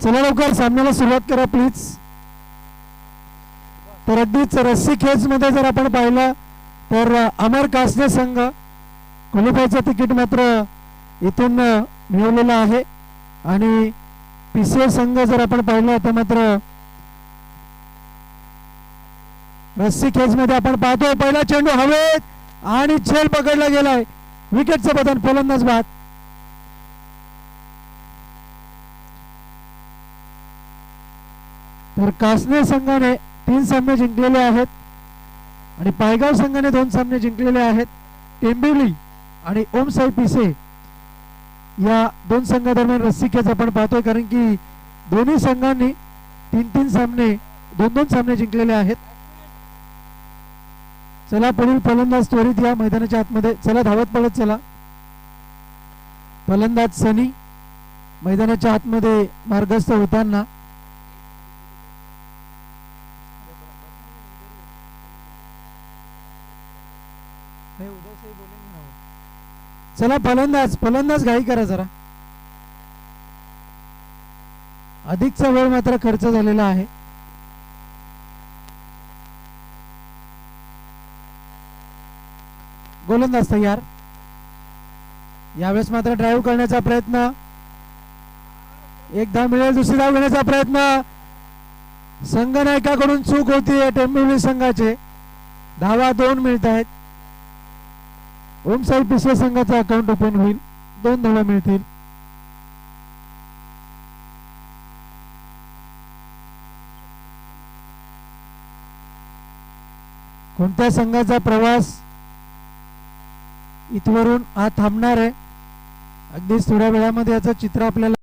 चला लवकर सामन्याला सुरुवात करा प्लीज. तर अगदीच रस्सी खेच मध्ये जर आपण पाहिलं तर अमर कासने संघ क्वालिफायचं तिकीट मात्र इथून मिळवलेलं आहे आणि पीसीए संघ जर आपण पाहिलं तर मात्र रस्सी खेच मध्ये आपण पाहतो पहिला चेंडू हवेत आणि झेल पकडला गेलाय. विकेटचं बदल फलंदाज बाद. तर कासने संघाने 3 सामने जिंकलेले आहेत आणि पायगाव संघाने 2 सामने जिंकलेले आहेत. टेंबिवली आणि ओम साई पिसे या 2 संघादरम्यान रस्सी खेच आपण पाहतोय कारण की दोन्ही संघांनी 3-3 सामने 2-2 सामने जिंकलेले आहेत. चला पुढील फलंदाज त्वरित या मैदानाच्या आतमध्ये. चला धावत पडत चला. फलंदाज सनी मैदानाच्या आतमध्ये मार्गस्थ होताना चला फलंदाज घाई करा जरा. अधिकचा वेळ मात्र खर्च झालेला आहे. गोलंदाज तयार. यावेळेस मात्र ड्राईव्ह करण्याचा प्रयत्न. एक धाव मिळेल. दुसरी धाव घेण्याचा प्रयत्न. संघनायकाकडून चूक होती टेंबिवली संघाचे. धावा 2 मिळत आहेत. ओम साई पिसे संघाचा अकाउंट ओपन होईल. 2 धावा मिळतील. कोणत्या संघाचा प्रवास इथवरून हा थांबणार आहे अगदीच थोड्या वेळामध्ये याचं चित्र आपल्याला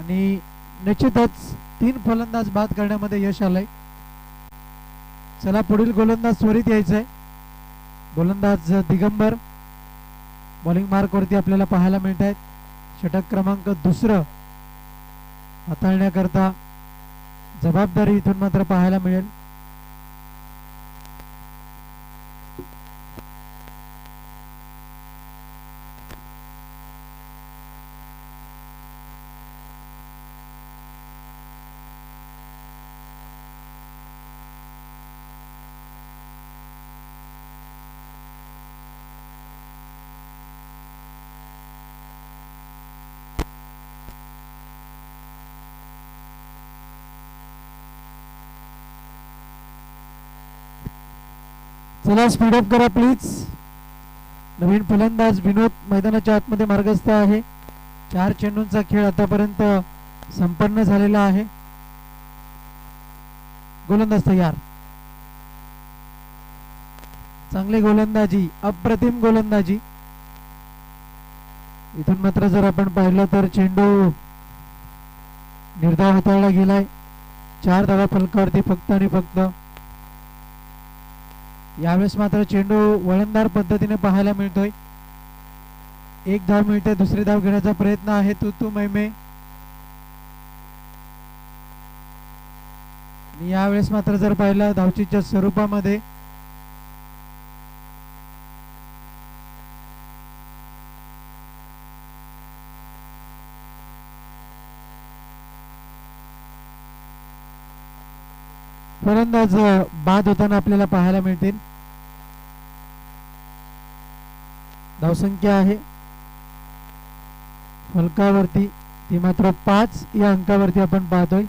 आणि निश्चितच 3 फलंदाज बाद करण्यामध्ये यश आलंय. चला पुढील गोलंदाज त्वरित यायचंय. गोलंदाज दिगंबर बॉलिंग मार्क वरती आपल्याला पाहायला मिळत आहेत. षटक क्रमांक 2 हाताळण्याकरता जबाबदारी इथून मात्र पाहायला मिळेल. चला स्पीड अप करा प्लीज. नवीन फलंदाज विनोद मैदानाच्या आतमध्ये मार्गस्थ आहे. 4 चेंडूंचा खेळ आतापर्यंत संपन्न झालेला आहे. गोलंदाज तयार. चांगली गोलंदाजी, अप्रतिम गोलंदाजी. इथून मात्र जर आपण पाहिलं तर चेंडू निर्धाव हाताळला गेलाय. 4 धावा फलकावरती फक्त आणि फक्त. यावेळेस मात्र चेंडू वळणदार पद्धतीने पाहायला मिळतोय. 1 धाव मिळते. दुसरी धाव घेण्याचा प्रयत्न आहे तू मैमे. यावेळेस मात्र जर पाहिलं धावचीच्या स्वरूपामध्ये फलंदाज बाद होताना आपल्याला पाहायला मिळतील. धावसंख्या आहे फलकावरती ती मात्र 5 या अंकावरती आपण पाहतोय.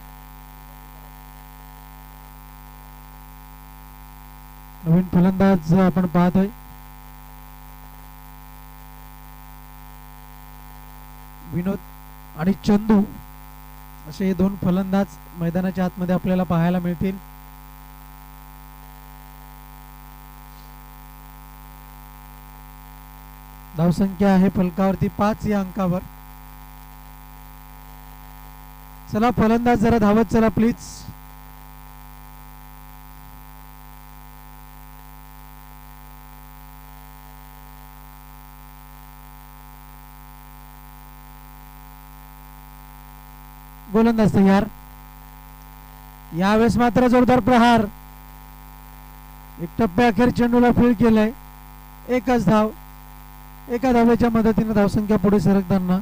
नवीन फलंदाज आपण पाहतोय. विनोद आणि चंदू असे हे 2 फलंदाज मैदानाच्या आतमध्ये आपल्याला पाहायला मिळतील. धावसंख्या आहे फलकावरती 5 या अंकावर. चला फलंदाज जरा धावत चला प्लीज. गोलंदाज तयार. यावेळेस मात्र जोरदार प्रहार. एक टप्प्या अखेर चेंडूला फील्ड केलाय. एकच धाव. एका धावेच्या मदतीने धावसंख्या पुढे सरकताना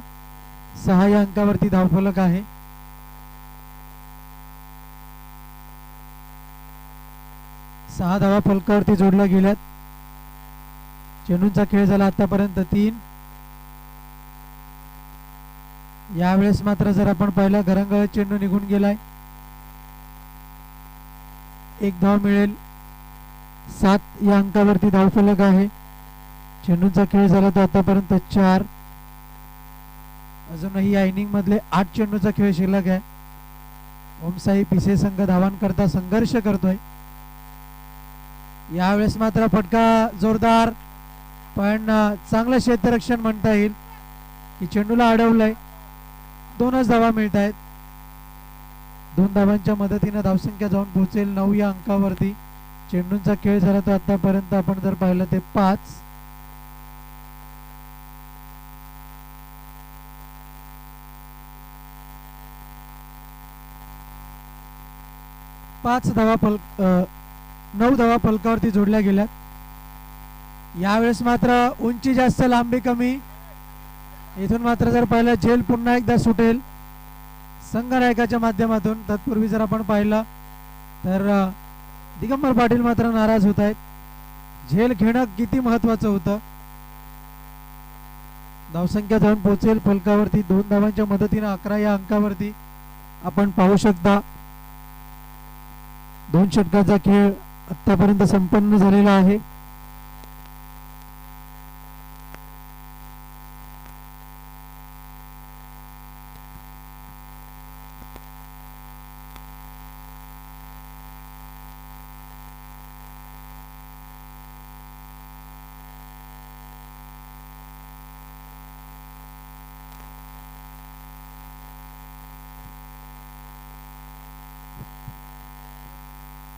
6 या अंकावरती धावफलक आहे. सहा धावा फलकावरती जोडल्या गेल्यात. चेंडूंचा खेळ झाला आतापर्यंत 3. यावेळेस मात्र जर आपण पाहिलं घरंगळत चेंडू निघून गेलाय. 1 धाव मिळेल. 7 या अंकावरती धावफलक आहे. चेंडूंचा खेळ झाला तर आतापर्यंत 4. अजूनही या इनिंग मधले 8 चेंडूचा खेळ शिल्लक आहे. ओमसाई पिसे संघ धावांकरता संघर्ष करतोय. यावेळेस मात्र फटका जोरदार पण चांगलं क्षेत्ररक्षण म्हणता येईल की चेंडूला अडवलंय. 2च धावा मिळत आहेत. 2 धावांच्या मदतीने धावसंख्या जाऊन पोहोचेल 9 या अंकावरती. चेंडूंचा खेळ झाला तर आतापर्यंत आपण जर पाहिलं ते 5. धावा 9 धावा फलकावरती जोडल्या गेल्यात. यावेळेस मात्र उंची जास्त लांबी कमी. इथून मात्र जर पाहिलं झेल पुन्हा एकदा सुटेल संघनायकाच्या माध्यमातून. तत्पूर्वी जर आपण पाहिलं तर दिगंबर पाटील मात्र नाराज होत आहेत. झेल घेणं किती महत्वाचं होतं. धावसंख्या जाऊन पोहोचेल फलकावरती 2 धावांच्या मदतीने 11 या अंकावरती आपण पाहू शकता. 2 षटकाचा खेळ आतापर्यंत संपन्न झालेला आहे.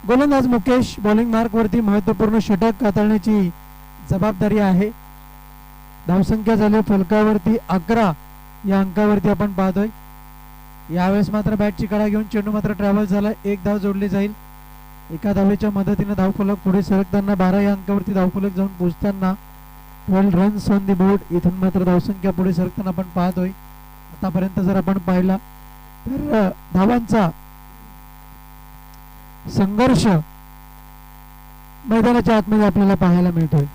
गोलंदाज मुकेश बॉलिंग मार्क वरती महत्वपूर्ण षटक हाताळण्याची जबाबदारी आहे. धावसंख्या झाली फलकावरती 11 या अंकावरती आपण पाहतोय. यावेळेस मात्र बॅटची कडा घेऊन चेंडू मात्र ट्रॅव्हल झाला. 1 धाव जोडली जाईल. एका धावेच्या मदतीने धावफलक पुढे सरकताना 12 या अंकावरती धावफलक जाऊन पोहोचताना 12 रन्स ऑन दी बोर्ड. इथून मात्र धावसंख्या पुढे सरकताना आपण पाहतोय. आतापर्यंत जर आपण पाहिला तर धावांचा संघर्ष मैदानाच्या आतमध्ये आपल्याला पाहायला मिळतोय.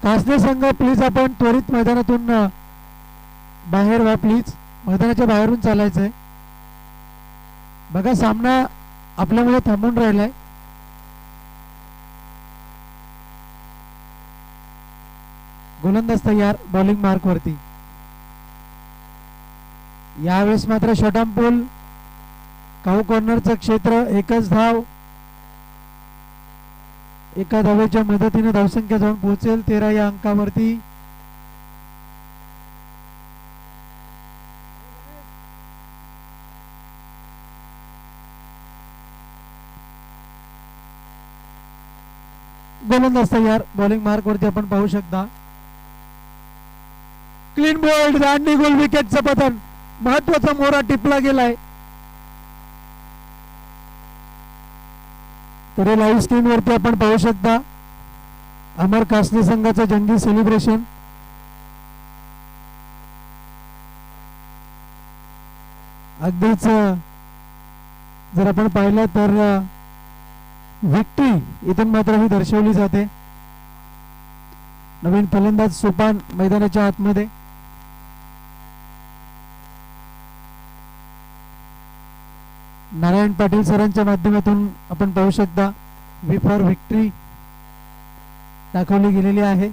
कासने संघ प्लीज आपण त्वरित मैदानातून बाहेर व्हा प्लीज. मैदानाच्या बाहेरून चालायचंय. बघा सामना आपल्यामुळे थांबून राहिलाय. गोलंदाज तयार बॉलिंग मार्क वरती. यावेळेस मात्र शॉर्ट पूल काऊ कॉर्नरचं क्षेत्र, एकच धाव. एका धावेच्या मदतीने धावसंख्या जाऊन पोहोचेल 13 या अंकावरती. गोलंदाज तयार बॉलिंग मार्क वरती आपण पाहू शकता. क्लीन बोल्ड दांडी गोल विकेटचं पतन, महत्वाचा मोहरा टिपला गेलाय. तर लाईव्ह स्क्रीन वरती आपण पाहू शकता अमर कासने संघाचं जंगी सेलिब्रेशन. अगदीच जर आपण पाहिलं तर विक्ट्री इथून मात्र ही दर्शवली जाते. नवीन फलंदाज सोपान मैदानाच्या आतमध्ये. नारायण पाटील सरांच्या माध्यमातून आपण पाहू शकता वी फॉर विक्ट्री दाखवली गेलेली आहे.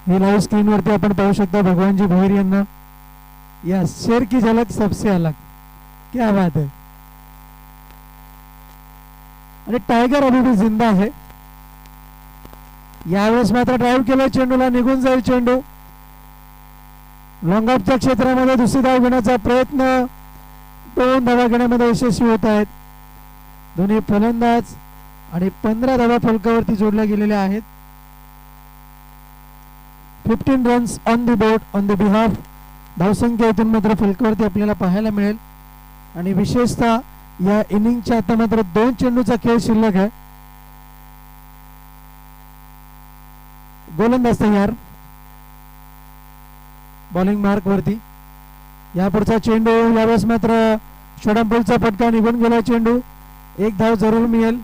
ही लाईव्ह स्क्रीन वरती आपण पाहू शकता भगवानजी भोईर यांना. यस, शेर की झलक सबसे अलग, क्या बात है. आणि टायगर अभी भी जिंदा आहे. यावेळेस मात्र ड्राईव्ह केलं चेंडूला, निघून जाईल चेंडू. लॉंग ऑफच्या क्षेत्रामध्ये दुसरी धाव घेण्याचा प्रयत्न, 2 धावा घेण्यामध्ये यशस्वी होत आहेत दोन्ही फलंदाज आणि 15 धावा फलकावरती जोडल्या गेलेल्या आहेत. 15 runs on the board on the behalf. धावसंख्या इथून मात्र फलकावरती आपल्याला पाहायला मिळेल. आणि विशेषतः या इनिंगच्या आता मात्र 2 चेंडूचा खेळ शिल्लक आहे. गोलंदाज तयार बॉलिंग मार्क वरती. यापुढचा चेंडू, यावेळेस मात्र शॉर्ट फटका, निघून गेला चेंडू. 1 धाव जरूर मिळेल.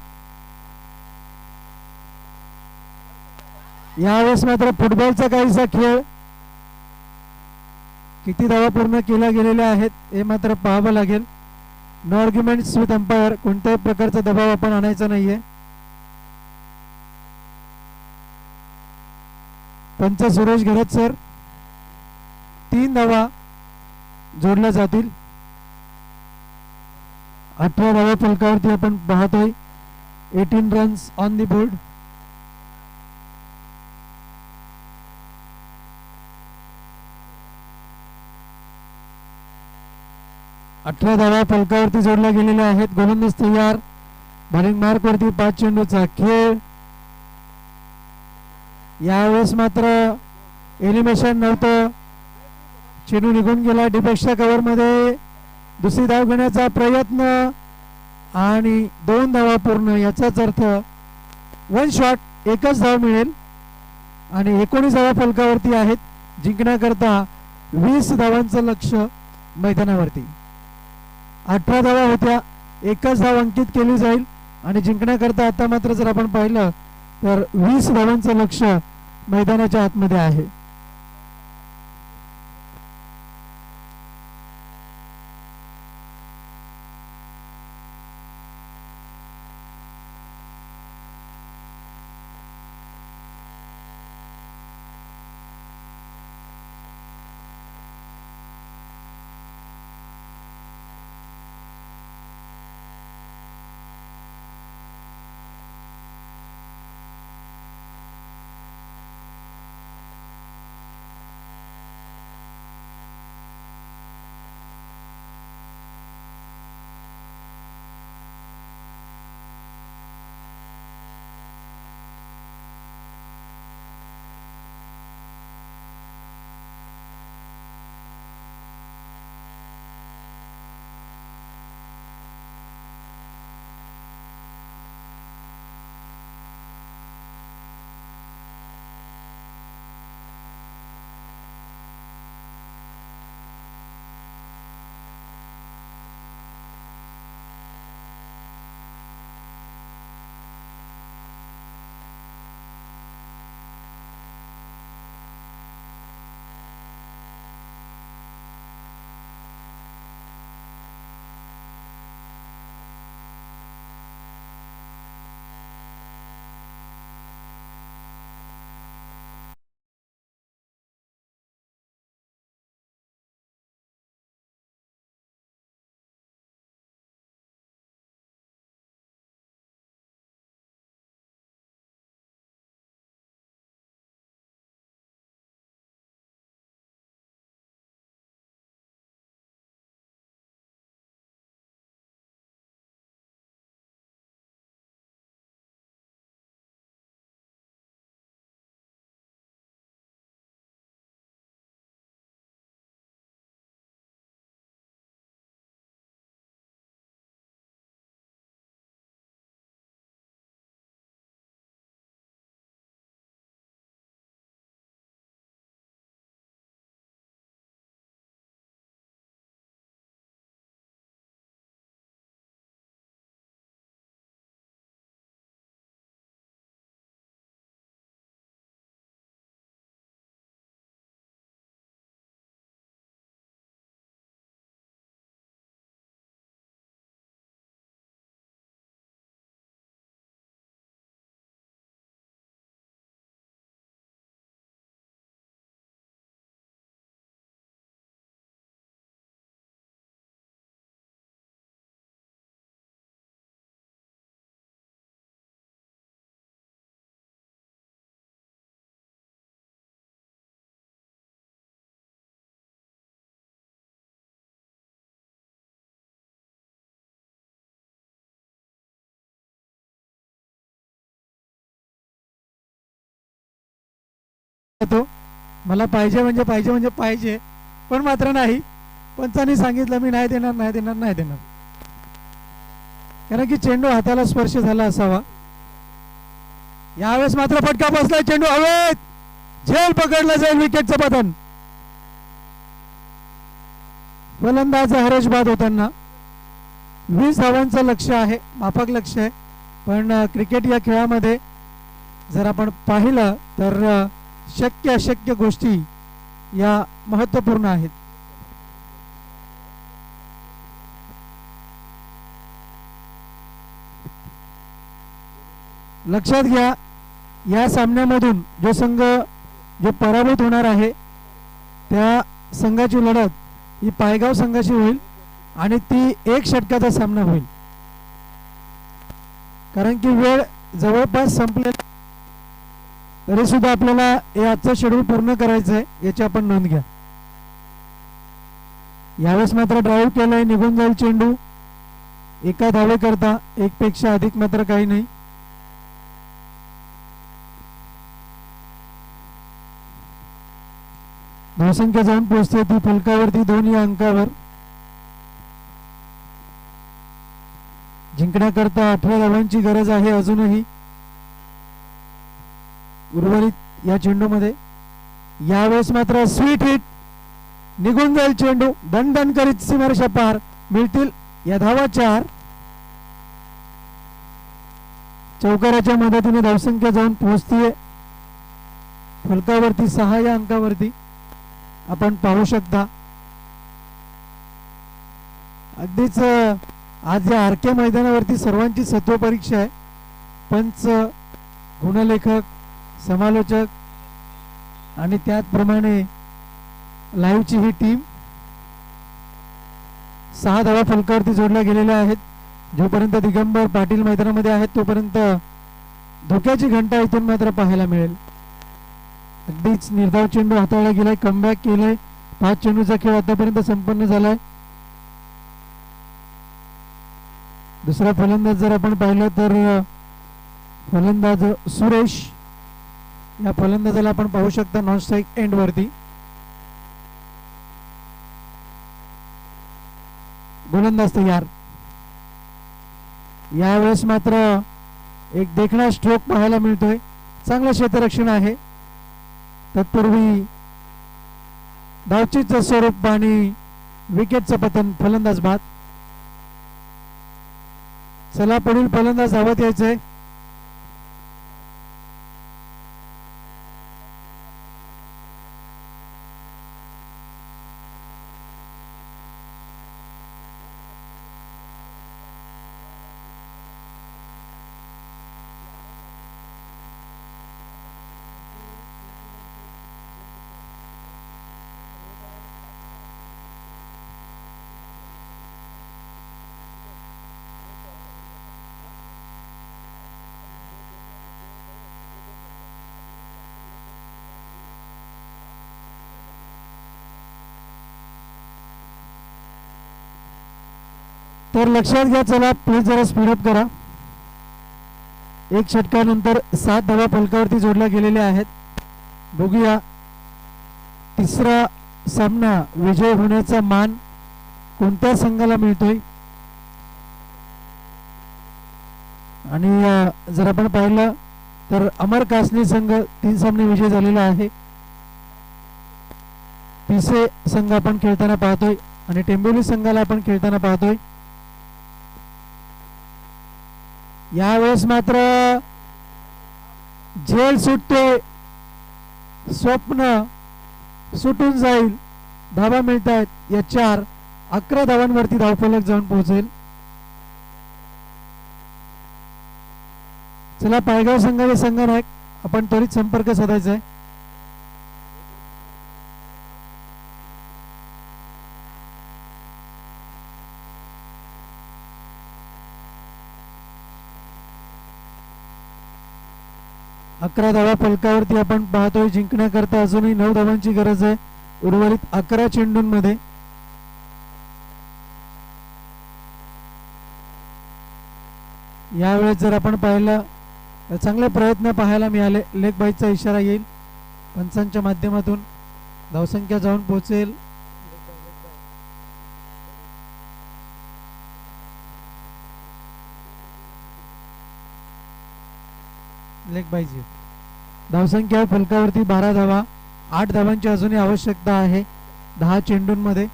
यावेळेस मात्र फुटबॉलचा काहीसा खेळ, किती धावा पूर्ण केल्या गेलेल्या आहेत हे मात्र पाहावं लागेल. नो आर्ग्युमेंट्स विथ अंपायर, कोणत्याही प्रकारचा दबाव आपण आणायचा नाहीये. पंच सुरेश घरत सर, 3 धावा जोडल्या जातील. 18 धावा फलकावरती आपण पाहतोय. 18 रन्स ऑन द बोर्ड. अठरा धावा फलकावरती जोडल्या गेलेल्या आहेत. गोलंदाज तयार बॉलिंग मार्क वरती. 5 चेंडूचा खेळ. यावेळेस मात्र एलिमिनेशन नव्हतं, चेंडू निघून गेला डिफेक्सच्या कव्हर मध्ये. दुसरी धाव घेण्याचा प्रयत्न आणि 2 धावा पूर्ण. याचाच अर्थ 1 शॉट, एकच धाव मिळेल. आणि 19 धावा फलकावरती आहेत. जिंकण्याकरता 20 धावांचं लक्ष मैदानावरती. 18 धावा होत्या, एकच धाव अंकित केली जाईल. आणि जिंकण्याकरता आता मात्र जर आपण पाहिलं तर 20 धावांचं लक्ष मैदानाच्या आतमध्ये आहे. तो मला पाहिजे म्हणजे पाहिजे म्हणजे पाहिजे, पण मात्र नाही. पंचांनी सांगितलं मी नाही देणार नाही देणार नाही देणार, कारण की चेंडू हाताला स्पर्श झाला असावा. यावेळेस मात्र फटका बसलाय, चेंडू हवेत, झेल पकडला जाईल, विकेटचं पतन. फलंदाज हरेश बाद होताना 20 धावांचं लक्ष्य आहे, माफक लक्ष्य आहे. पण क्रिकेट या खेळामध्ये जर आपण पाहिलं तर शक्य अशक्य गोष्टी या महत्त्वपूर्ण आहेत. लक्षात घ्या, या सामन्यामधून जो संघ जो पराभूत होणार आहे त्या संघाची लढत ही पायगाव संघाशी होईल आणि ती 1 षटकाचा सामना होईल, कारण की वेळ जवळपास संपलेली तरी सुद्धा आपल्याला हे आजचं शेड्यूल पूर्ण करायचं आहे, याची आपण नोंद घ्या. यावेळेस मात्र ड्राईव्ह केलाय, निघून जाईल चेंडू. एका धावे करता 1 पेक्षा अधिक मात्र काही नाही. धावसंख्या जाऊन पोहोचते ती फलकावरती 2 या अंकावर. जिंकण्याकरता 18 धावांची गरज आहे अजूनही उर्वरित या चेंडूमध्ये. यावेळेस मात्र स्वीट हिट, निघून जाईल चेंडू, दणदण करीत सीमारेषा पार. मिळतील या धावा 4. चौकाराच्या मदतीने धावसंख्या जाऊन पोहोचतीये फलकावरती 6 या अंकावरती. आपण पाहू शकता अगदीच आज या आरके मैदानावरती सर्वांची सत्व परीक्षा आहे. पंच, गुणलेखक, समालोचक आणि त्याचप्रमाणे लाईव्हची ही टीम. 6 धावा फलकावरती जोडल्या गेलेल्या आहेत. जोपर्यंत दिगंबर पाटील मैदानामध्ये आहेत तोपर्यंत धोक्याची घंटा इथून मात्र पाहायला मिळेल. अगदीच निर्धाव चेंडू हाताळला गेलाय, कमबॅक केलंय. 5 चेंडूचा खेळ आतापर्यंत संपन्न झालाय. दुसरा फलंदाज जर आपण पाहिलं तर फलंदाज सुरेश, या फलंदाजाला आपण पाहू शकता नॉन स्ट्राईक एंड वरती. गोलंदाज तयार. यावेळेस मात्र एक देखणा स्ट्रोक पाहायला मिळतोय. चांगलं क्षेत्ररक्षण आहे. तत्पूर्वी धावचीचं स्वरूप आणि विकेटचं पतन, फलंदाज बाद. चला पुढील फलंदाज धावत यायचंय. तर लक्षात घ्या, चला प्लीज जरा स्पीडअप करा. 1 षटकानंतर 7 धावा फलकावरती जोडल्या गेलेल्या आहेत. बघूया तिसरा सामना विजय होण्याचा मान कोणत्या संघाला मिळतोय. आणि जर आपण पाहिलं तर अमर कासनी संघ 3 सामने विजय झालेला आहे. पिसे संघ आपण खेळताना पाहतोय आणि टेंबोली संघाला आपण खेळताना पाहतोय. यावेळेस मात्र झेल सुटते, स्वप्न सुटून जाईल. धावा मिळत आहेत या 4. 11 धावांवरती धावफलक जाऊन पोहोचेल. चला पायगाव संघाचे संघनायक आपण त्वरित संपर्क साधायचा आहे. अकरा धावा फलकावरती आपण पाहतोय. जिंकण्याकरता अजूनही 9 धावांची गरज आहे उर्वरित 11 चेंडूंमध्ये. यावेळेस जर आपण पाहिलं तर चांगले प्रयत्न पाहायला मिळाले. लेग बाईचा इशारा येईल. पंचांच्या माध्यमातून धावसंख्या जाऊन पोहोचेल लेग बाय. धावसंख्या फलकावरती 12 धावा. 8 धावांची अजूनही आवश्यकता आहे 10 चेंडूंमध्ये.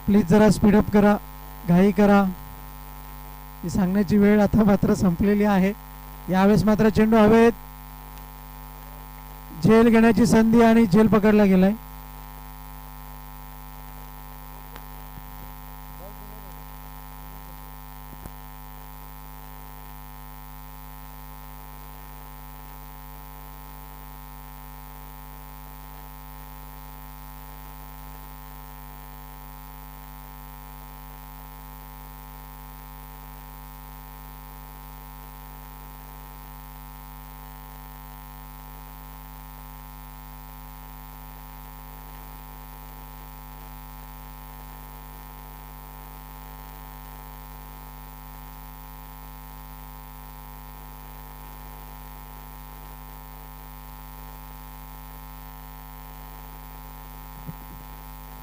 प्लीज जरा स्पीडअप करा, घाई करा. ही सांगण्याची वेळ आता मात्र संपलेली आहे. यावेळेस मात्र चेंडू हवेत. झेल घेण्याची संधी आणि झेल पकडला गेलाय.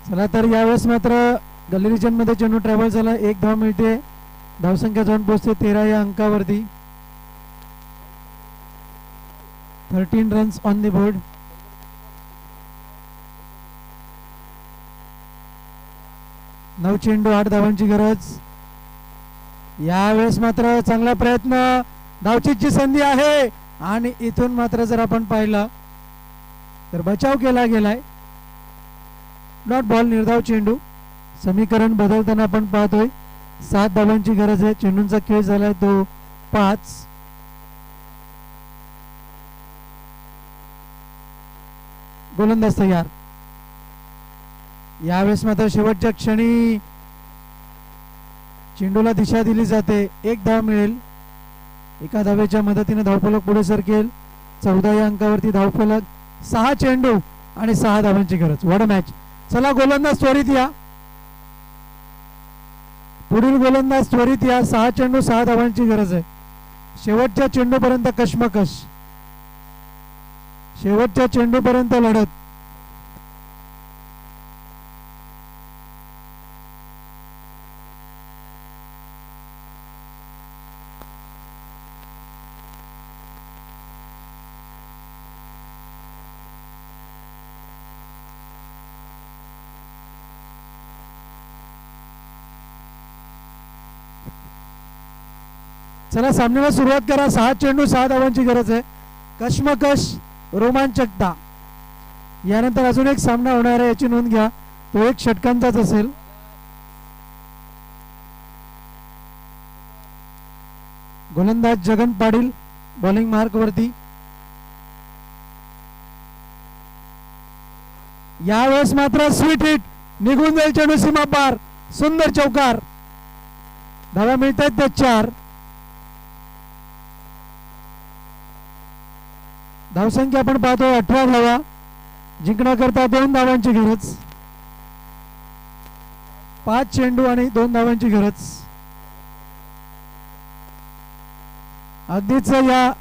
चला तर यावेळेस मात्र गल्ली रिजन मध्ये चेंडू ट्रॅव्हल झाला. 1 धाव मिळते. धावसंख्या जाऊन पोहोचते 13 या अंकावरती. 13 रन्स ऑन द बोर्ड. नऊ चेंडू 8 धावांची गरज. यावेळेस मात्र चांगला प्रयत्न. धावचीची संधी आहे आणि इथून मात्र जर आपण पाहिलं तर बचाव केला गेलाय. डॉट बॉल, निर्धाव चेंडू. समीकरण बदलताना आपण पाहतोय 7 धावांची गरज आहे. चेंडूंचा खेळ झालाय तो 5. गोलंदाज तयार. यावेळेस मात्र शेवटच्या क्षणी चेंडूला दिशा दिली जाते. 1 धाव मिळेल. एका धावेच्या मदतीने धावफलक पुढे सरकेल. 14 या अंकावरती धावफलक. 6 चेंडू आणि 6 धावांची गरज. What a match. चला गोलंदाज त्वरित या. पुढील गोलंदाज त्वरित या. 6 चेंडू 6 धावांची गरज आहे. शेवटच्या चेंडूपर्यंत कश्मकश. शेवटच्या चेंडूपर्यंत लढत. चला सामन्याला सुरुवात करा. 6 चेंडू 6 धावांची गरज आहे. कश्मकश, रोमांचकता. यानंतर अजून एक सामना होणार आहे, याची नोंद घ्या. तो 1 षटकांचाच असेल. गोलंदाज जगन पाटील बॉलिंग मार्क वरती. यावेळेस मात्र स्वीट हिट. निघून जाईल चेंडू सीमा पार. सुंदर चौकार. धावा मिळत आहेत त्या 4. धावसंख्या आपण पाहतो 18 धावा. जिंकण्याकरता 2 धावांची गरज. 5 चेंडू आणि 2 धावांची गरज. अगदीच या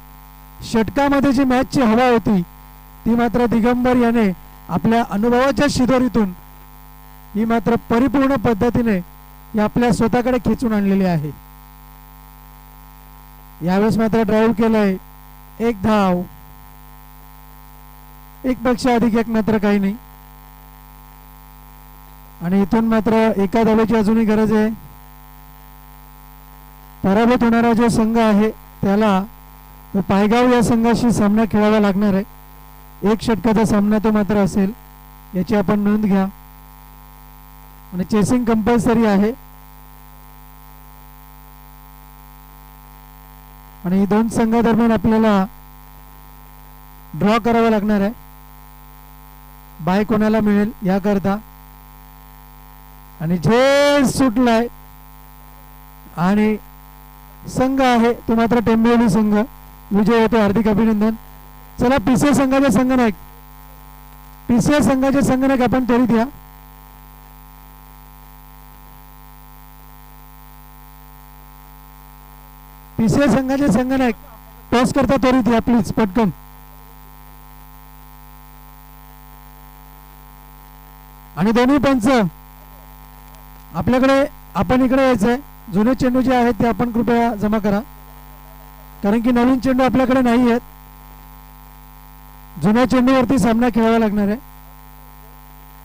षटकामध्ये जी मॅचची हवा होती ती मात्र दिगंबर याने आपल्या अनुभवाच्या शिदोरीतून ही मात्र परिपूर्ण पद्धतीने ही आपल्या स्वतःकडे खेचून आणलेली आहे. यावेळेस मात्र ड्राईव्ह केलंय. 1 धाव. 1 पेक्षा अधिक 1 मात्र काही नाही. आणि इथून मात्र एका धावेची अजूनही गरज आहे. पराभूत होणारा जो संघ आहे त्याला पायगाव या संघाशी सामना खेळावा लागणार आहे. 1 षटकाचा सामना तो मात्र असेल, याची आपण नोंद घ्या. आणि चेसिंग कंपल्सरी आहे. आणि 2 संघादरम्यान आपल्याला ड्रॉ करावा लागणार आहे. बाय कोणाला मिळेल याकरता. आणि झेल सुटलाय आणि संघ आहे तो मात्र टेंबोली संघ विजय होतो. हार्दिक अभिनंदन. चला पीसीए संघाचे संघनायक, पीसीए संघाचे संघनायक आपण त्वरित या. पीसीए संघाचे संघनायक टॉस करता त्वरित या प्लीज पटकन. आणि दोन्ही पंच आपल्याकडे, आपण इकडे यायचंय. जुने चेंडू जे आहेत ते आपण कृपया जमा करा, कारण की नवीन चेंडू आपल्याकडे नाही आहेत. जुन्या चेंडूवरती सामना खेळावा लागणार आहे.